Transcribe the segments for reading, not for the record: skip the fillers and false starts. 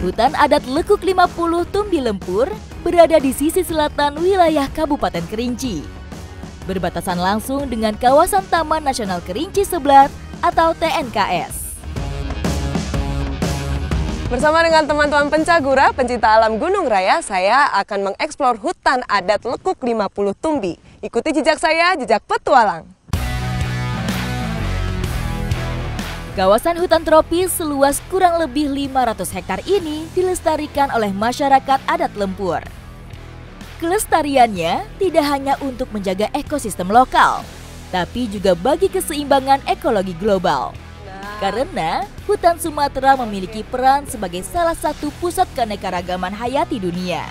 Hutan adat Lekuk 50 Tumbi Lempur berada di sisi selatan wilayah Kabupaten Kerinci. Berbatasan langsung dengan kawasan Taman Nasional Kerinci Seblat atau TNKS. Bersama dengan teman-teman pencagura, pencinta alam Gunung Raya, saya akan mengeksplor hutan adat Lekuk 50 Tumbi. Ikuti jejak saya, jejak petualang. Kawasan hutan tropis seluas kurang lebih 500 hektar ini dilestarikan oleh masyarakat adat Lempur. Kelestariannya tidak hanya untuk menjaga ekosistem lokal, tapi juga bagi keseimbangan ekologi global. Karena hutan Sumatera memiliki peran sebagai salah satu pusat keanekaragaman hayati dunia.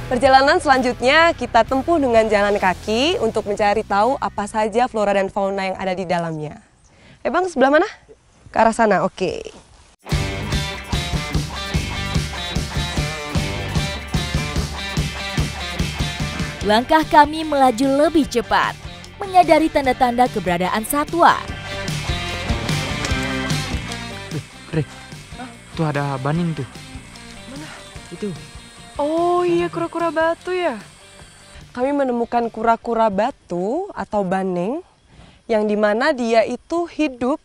Perjalanan selanjutnya kita tempuh dengan jalan kaki untuk mencari tahu apa saja flora dan fauna yang ada di dalamnya. Bang, sebelah mana? Ke arah sana, oke. Langkah kami melaju lebih cepat, menyadari tanda-tanda keberadaan satwa. Rek, tuh ada baning tuh. Mana? Itu. Oh iya, kura-kura batu ya. Kami menemukan kura-kura batu atau baning yang dimana dia itu hidup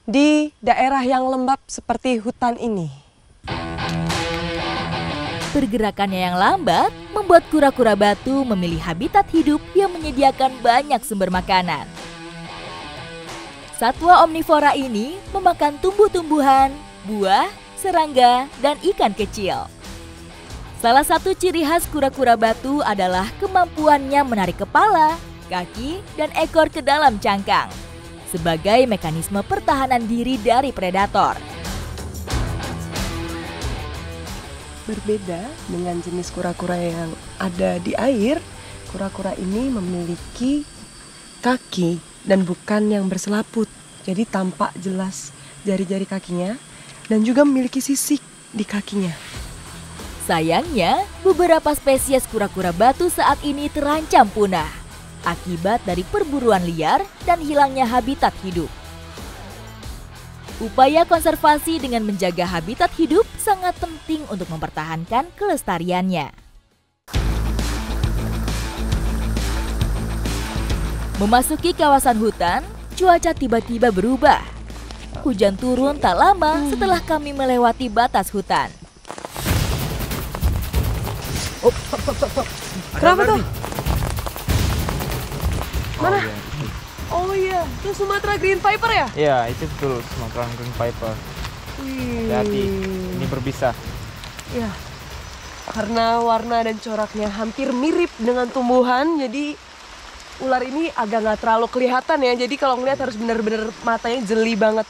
di daerah yang lembab seperti hutan ini. Pergerakannya yang lambat membuat kura-kura batu memilih habitat hidup yang menyediakan banyak sumber makanan. Satwa omnivora ini memakan tumbuh-tumbuhan, buah, serangga, dan ikan kecil. Salah satu ciri khas kura-kura batu adalah kemampuannya menarik kepala, kaki, dan ekor ke dalam cangkang sebagai mekanisme pertahanan diri dari predator. Berbeda dengan jenis kura-kura yang ada di air, kura-kura ini memiliki kaki dan bukan yang berselaput. Jadi tampak jelas jari-jari kakinya dan juga memiliki sisik di kakinya. Sayangnya, beberapa spesies kura-kura batu saat ini terancam punah akibat dari perburuan liar dan hilangnya habitat hidup. Upaya konservasi dengan menjaga habitat hidup sangat penting untuk mempertahankan kelestariannya. Memasuki kawasan hutan, cuaca tiba-tiba berubah. Hujan turun tak lama setelah kami melewati batas hutan. Kenapa tuh? Mana? Oh, iya. Oh iya, itu Sumatera Green Viper ya? Iya, itu betul Sumatera Green Viper. Hati-hati, ini berbisa. Iya, karena warna dan coraknya hampir mirip dengan tumbuhan, jadi ular ini agak nggak terlalu kelihatan ya. Jadi kalau ngeliat harus bener-bener matanya jeli banget.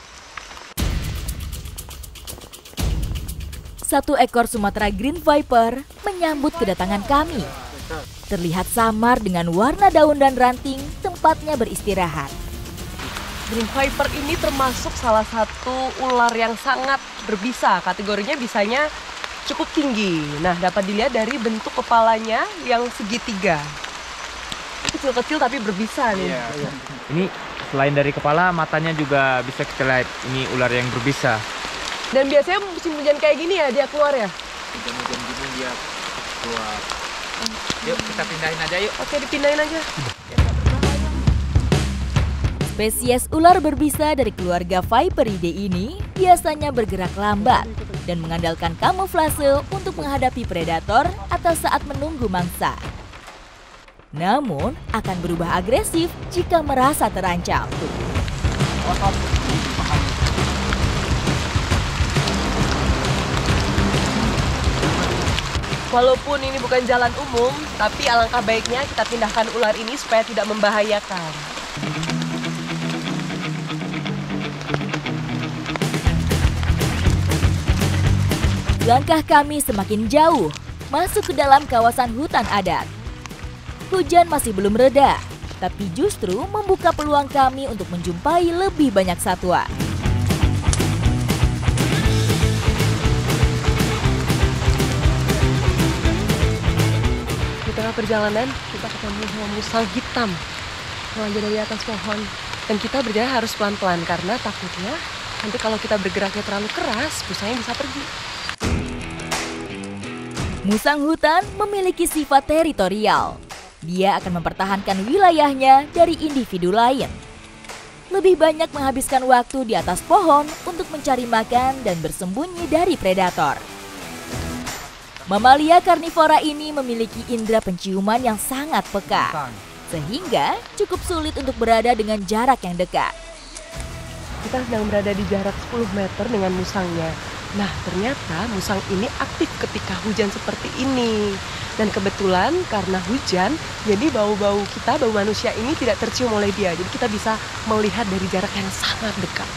Satu ekor Sumatera Green Viper menyambut kedatangan kami. Terlihat samar dengan warna daun dan ranting tempatnya beristirahat. Green Viper ini termasuk salah satu ular yang sangat berbisa. Kategorinya bisanya cukup tinggi. Nah, dapat dilihat dari bentuk kepalanya yang segitiga. Kecil-kecil tapi berbisa nih. Iya. Ini selain dari kepala, matanya juga bisa kita lihat. Ini ular yang berbisa. Dan biasanya musim hujan kayak gini ya dia keluar ya? Hujan-hujan gini dia keluar. Yuk kita pindahin aja yuk. Oke, dipindahin aja. Spesies ular berbisa dari keluarga Viperidae ini biasanya bergerak lambat dan mengandalkan kamuflase untuk menghadapi predator atau saat menunggu mangsa. Namun akan berubah agresif jika merasa terancam. Walaupun ini bukan jalan umum, tapi alangkah baiknya kita pindahkan ular ini supaya tidak membahayakan. Langkah kami semakin jauh, masuk ke dalam kawasan hutan adat. Hujan masih belum reda, tapi justru membuka peluang kami untuk menjumpai lebih banyak satwa. Di tengah perjalanan, kita ketemu sama musang hitam melanja dari atas pohon. Dan kita berjalan harus pelan-pelan karena takutnya Nanti kalau kita bergeraknya terlalu keras, musangnya bisa pergi. Musang hutan memiliki sifat teritorial. Dia akan mempertahankan wilayahnya dari individu lain. Lebih banyak menghabiskan waktu di atas pohon untuk mencari makan dan bersembunyi dari predator. Mamalia karnivora ini memiliki indera penciuman yang sangat peka, sehingga cukup sulit untuk berada dengan jarak yang dekat. Kita sedang berada di jarak 10 meter dengan musangnya. Nah, ternyata musang ini aktif ketika hujan seperti ini. Dan kebetulan karena hujan, jadi bau-bau kita, bau manusia ini tidak tercium oleh dia. Jadi kita bisa melihat dari jarak yang sangat dekat.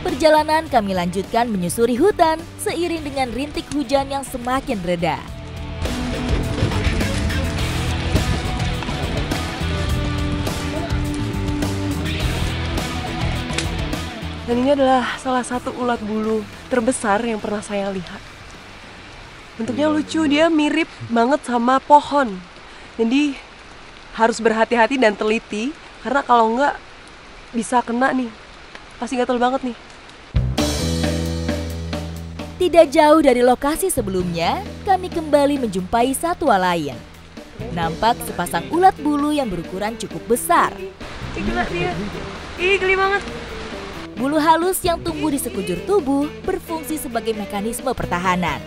Perjalanan kami lanjutkan menyusuri hutan seiring dengan rintik hujan yang semakin reda. Dan ini adalah salah satu ulat bulu terbesar yang pernah saya lihat. Bentuknya lucu, dia mirip banget sama pohon. Jadi harus berhati-hati dan teliti, karena kalau enggak bisa kena nih. Pasti gatel banget nih. Tidak jauh dari lokasi sebelumnya, kami kembali menjumpai satwa lain. Nampak sepasang ulat bulu yang berukuran cukup besar. Gila dia. Ih, geli banget. Bulu halus yang tumbuh di sekujur tubuh berfungsi sebagai mekanisme pertahanan.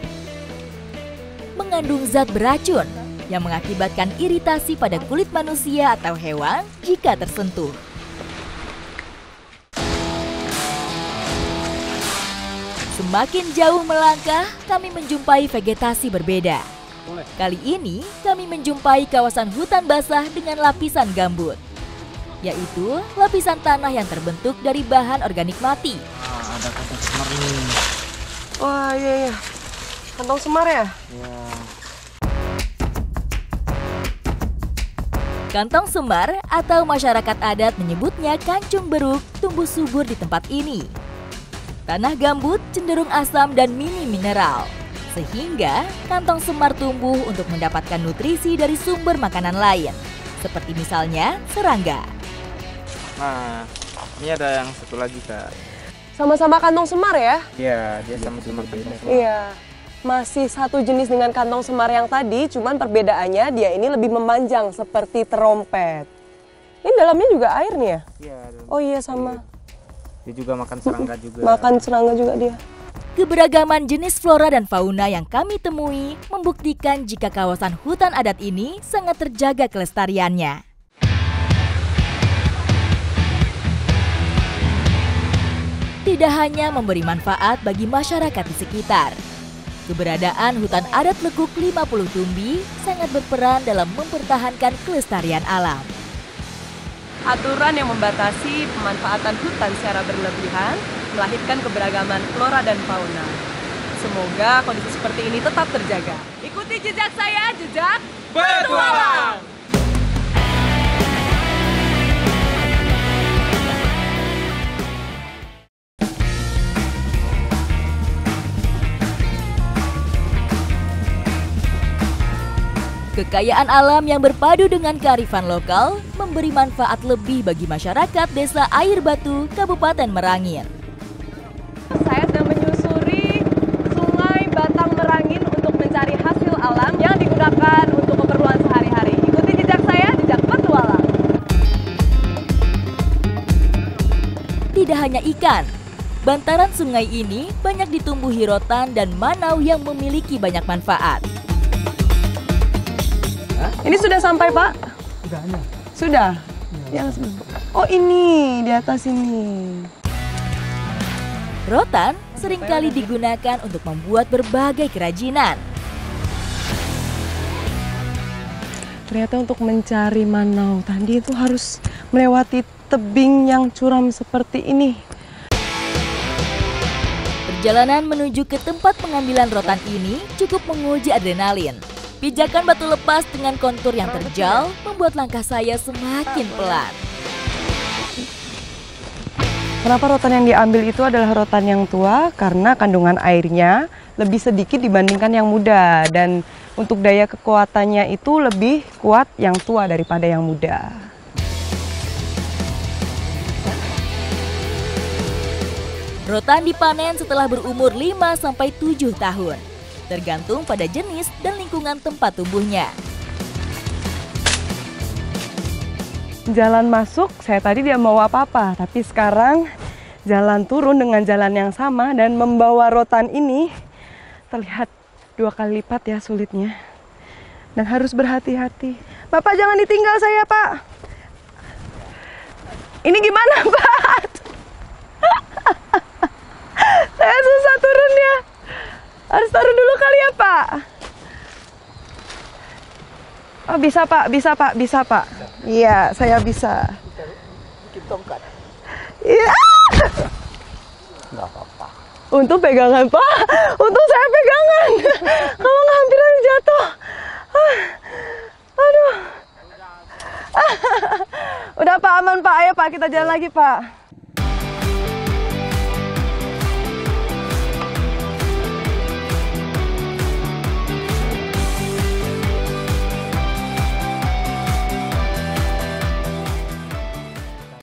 Mengandung zat beracun yang mengakibatkan iritasi pada kulit manusia atau hewan jika tersentuh. Semakin jauh melangkah, kami menjumpai vegetasi berbeda. Kali ini, kami menjumpai kawasan hutan basah dengan lapisan gambut, yaitu lapisan tanah yang terbentuk dari bahan organik mati. Ada kantong semar nih. Wah, iya. Kantong semar ya? Ya. Kantong semar atau masyarakat adat menyebutnya kancung beruk tumbuh subur di tempat ini. Tanah gambut cenderung asam dan minim mineral, sehingga kantong semar tumbuh untuk mendapatkan nutrisi dari sumber makanan lain, seperti misalnya serangga. Nah, ini ada yang satu lagi, Kak. Sama-sama kantong semar ya? Iya, dia sama-sama kantong semar. Iya. Masih satu jenis dengan kantong semar yang tadi, cuman perbedaannya dia ini lebih memanjang seperti terompet. Ini dalamnya juga air nih ya? Iya. Oh iya, sama. Dia juga makan serangga juga. Makan serangga juga dia. Keberagaman jenis flora dan fauna yang kami temui membuktikan jika kawasan hutan adat ini sangat terjaga kelestariannya. Tidak hanya memberi manfaat bagi masyarakat di sekitar, keberadaan hutan adat lekuk 50 Tumbi sangat berperan dalam mempertahankan kelestarian alam. Aturan yang membatasi pemanfaatan hutan secara berlebihan melahirkan keberagaman flora dan fauna. Semoga kondisi seperti ini tetap terjaga. Ikuti jejak saya, jejak petualang! Kekayaan alam yang berpadu dengan kearifan lokal memberi manfaat lebih bagi masyarakat Desa Air Batu, Kabupaten Merangin. Saya sedang menyusuri Sungai Batang Merangin untuk mencari hasil alam yang digunakan untuk keperluan sehari-hari. Ikuti jejak saya, jejak petualang. Tidak hanya ikan, bantaran sungai ini banyak ditumbuhi rotan dan manau yang memiliki banyak manfaat. Ini sudah sampai, Pak? Sudah? Ya, sudah. Oh, ini di atas ini. Rotan seringkali digunakan untuk membuat berbagai kerajinan. Ternyata untuk mencari manau tadi itu harus melewati tebing yang curam seperti ini. Perjalanan menuju ke tempat pengambilan rotan ini cukup menguji adrenalin. Pijakan batu lepas dengan kontur yang terjal membuat langkah saya semakin pelan. Kenapa rotan yang diambil itu adalah rotan yang tua? Karena kandungan airnya lebih sedikit dibandingkan yang muda. Dan untuk daya kekuatannya itu lebih kuat yang tua daripada yang muda. Rotan dipanen setelah berumur 5-7 tahun, tergantung pada jenis dan lingkungan tempat tumbuhnya. Jalan masuk, saya tadi dia mau apa-apa, tapi sekarang jalan turun dengan jalan yang sama dan membawa rotan ini terlihat 2 kali lipat ya sulitnya. Dan harus berhati-hati. Bapak jangan ditinggal saya, Pak. Ini gimana, Pak? Saya susah turunnya. Harus turun dulu kali ya, Pak. Oh, bisa, Pak. Bisa, Pak. Bisa, Pak. Iya, saya bisa. Bikin tongkat. Iya. Nggak apa-apa. Untung pegangan, Pak. Untung saya pegangan. Kalau nggak hampir aja jatuh. Aduh. Udah, Pak, aman, Pak. Ayo, Pak, kita jalan lagi, Pak.